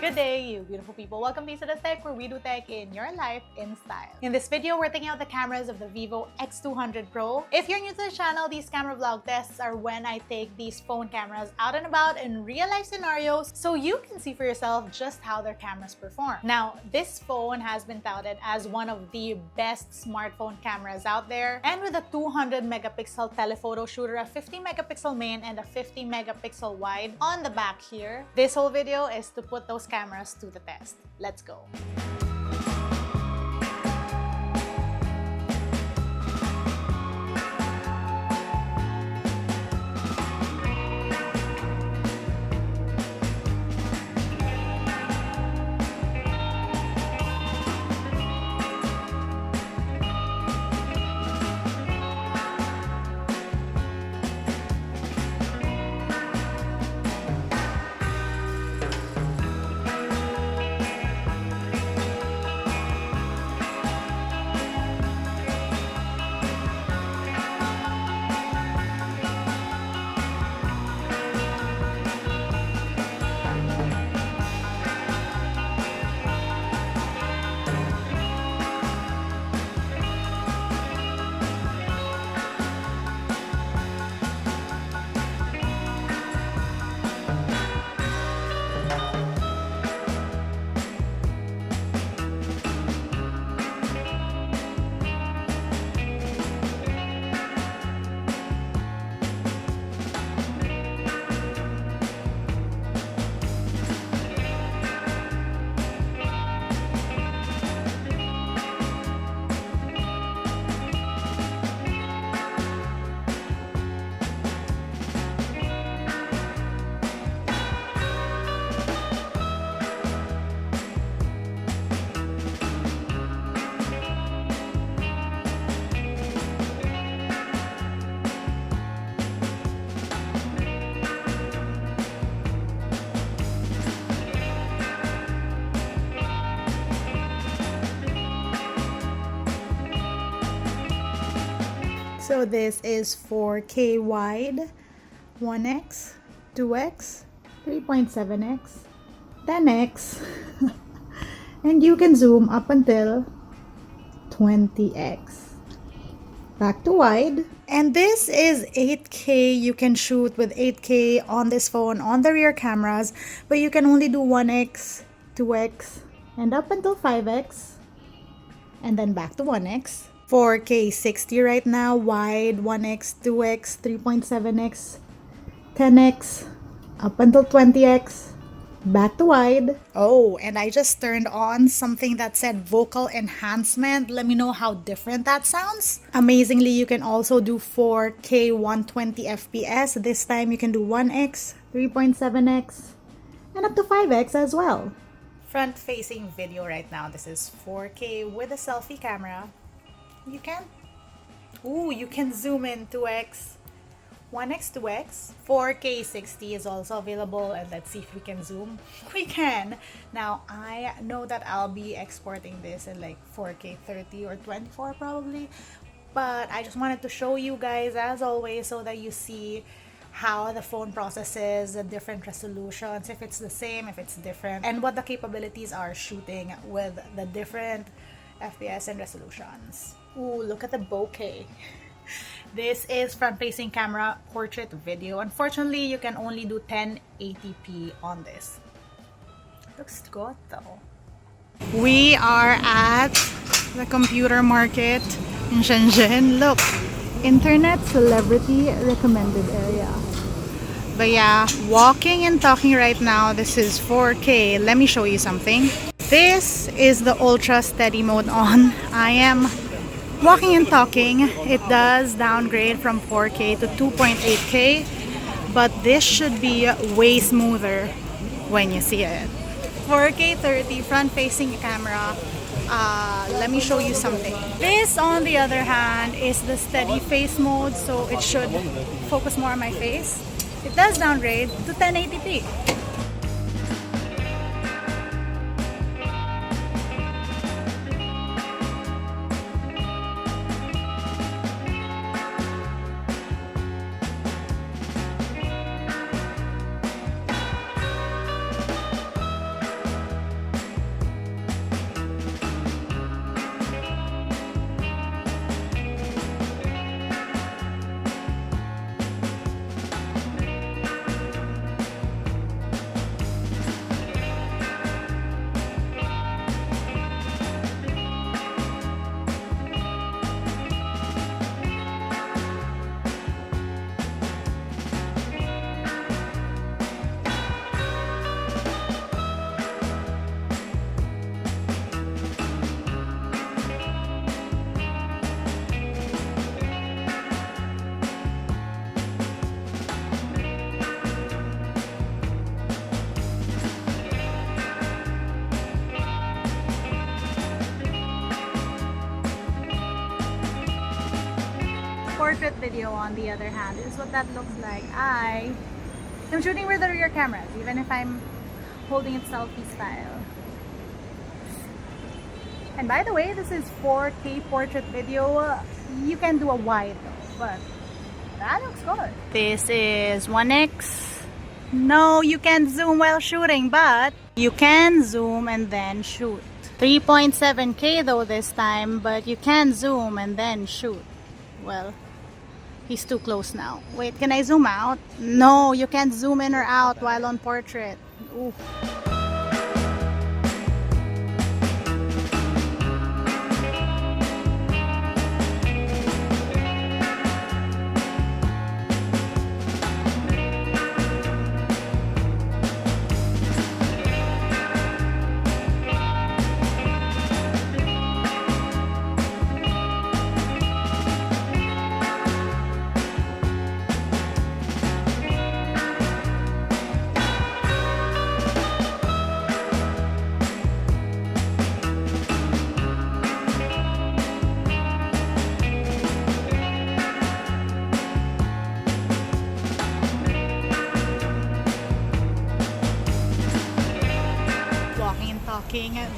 Good day, you beautiful people. Welcome to LAZADA Tech, where we do tech in your life in style. In this video, we're taking out the cameras of the Vivo X200 Pro. If you're new to the channel, these camera vlog tests are when I take these phone cameras out and about in real-life scenarios so you can see for yourself just how their cameras perform. Now, this phone has been touted as one of the best smartphone cameras out there, and with a 200 megapixel telephoto shooter, a 50 megapixel main, and a 50 megapixel wide on the back here. This whole video is to put those cameras to the test. Let's go. So this is 4K wide, 1x, 2x, 3.7x, 10x, and you can zoom up until 20x. Back to wide. And this is 8K. You can shoot with 8K on this phone on the rear cameras, but you can only do 1x, 2x, and up until 5x, and then back to 1x. 4K 60 right now, wide, 1x, 2x, 3.7x, 10x, up until 20x, back to wide. Oh, and I just turned on something that said vocal enhancement. Let me know how different that sounds. Amazingly, you can also do 4K 120 FPS. This time you can do 1x, 3.7x, and up to 5x as well. Front-facing video right now. This is 4K with a selfie camera. You can zoom in 2x, 1x, 2x. 4K 60 is also available, and let's see if we can zoom. We can. Now, I know that I'll be exporting this in like 4K 30 or 24 probably, but I just wanted to show you guys as always so that you see how the phone processes the different resolutions, if it's the same, if it's different, and what the capabilities are shooting with the different FPS and resolutions. Ooh, look at the bokeh. This is front-facing camera portrait video. Unfortunately, you can only do 1080p on this. Looks good though. We are at the computer market in Shenzhen. Look, internet celebrity recommended area. But yeah, walking and talking right now. This is 4K. Let me show you something. This is the ultra steady mode on. I am walking and talking. It does downgrade from 4K to 2.8K, but this should be way smoother when you see it. 4K 30 front-facing camera. Let me show you something. This, on the other hand, is the steady face mode, so it should focus more on my face. It does downgrade to 1080p. video on the other hand. This is what that looks like. I am shooting with the rear cameras, even if I'm holding it selfie style. And by the way, this is 4K portrait video. You can do a wide though, but that looks good. This is 1x. No, you can't zoom while shooting, but you can zoom and then shoot. 3.7K though this time, but you can zoom and then shoot. Well, he's too close now. Wait, can I zoom out? No, you can't zoom in or out while on portrait. Ooh.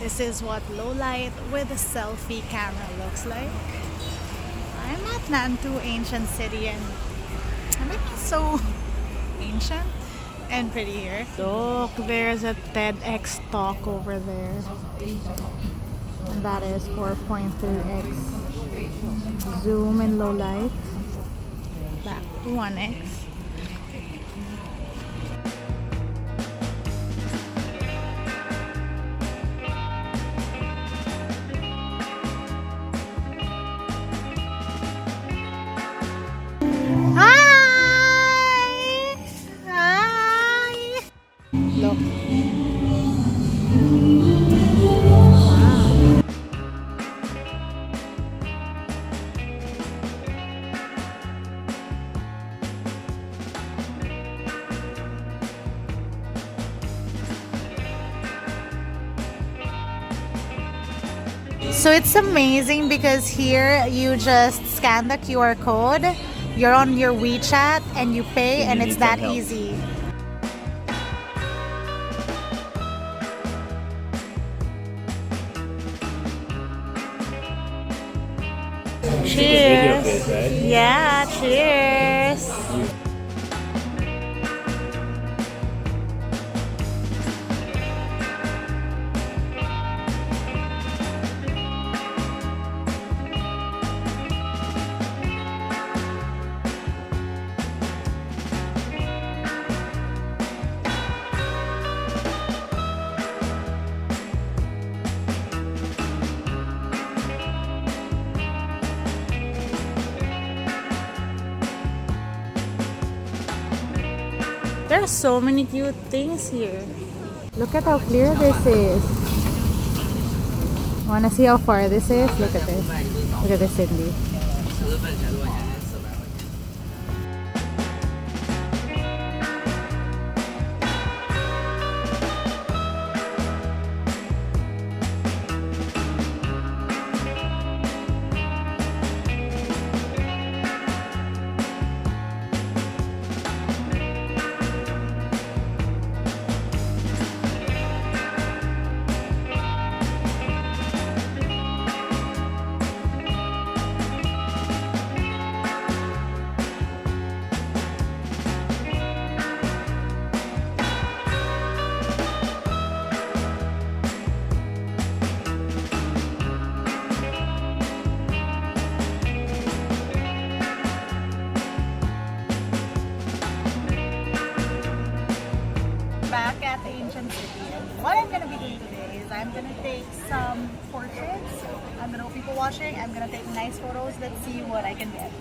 This is what low light with a selfie camera looks like. I'm at Nantu Ancient City and I think it's so ancient and pretty here. Look, there's a TEDx talk over there. And that is 4.3x. Zoom in low light. Back to 1x. So it's amazing because here you just scan the QR code, you're on your WeChat and you pay and it's that easy. Cheers! Yeah, cheers! There are so many cute things here. Look at how clear this is. Wanna see how far this is? Look at this. Look at this, Cindy. Back at the Ancient City. What I'm gonna be doing today is I'm gonna take some portraits. I'm gonna know people watching. I'm gonna take nice photos. Let's see what I can get.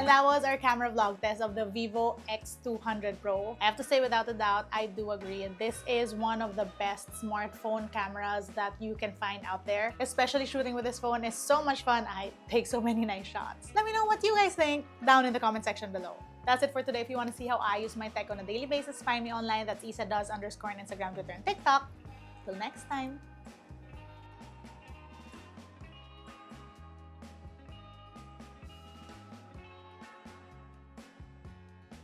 that was our camera vlog test of the Vivo X200 Pro. I have to say, without a doubt, I do agree. This is one of the best smartphone cameras that you can find out there. Especially shooting with this phone is so much fun. I take so many nice shots. Let me know what you guys think down in the comment section below. That's it for today. If you want to see how I use my tech on a daily basis, find me online. That's isadoes_ on Instagram, Twitter, and TikTok. Till next time.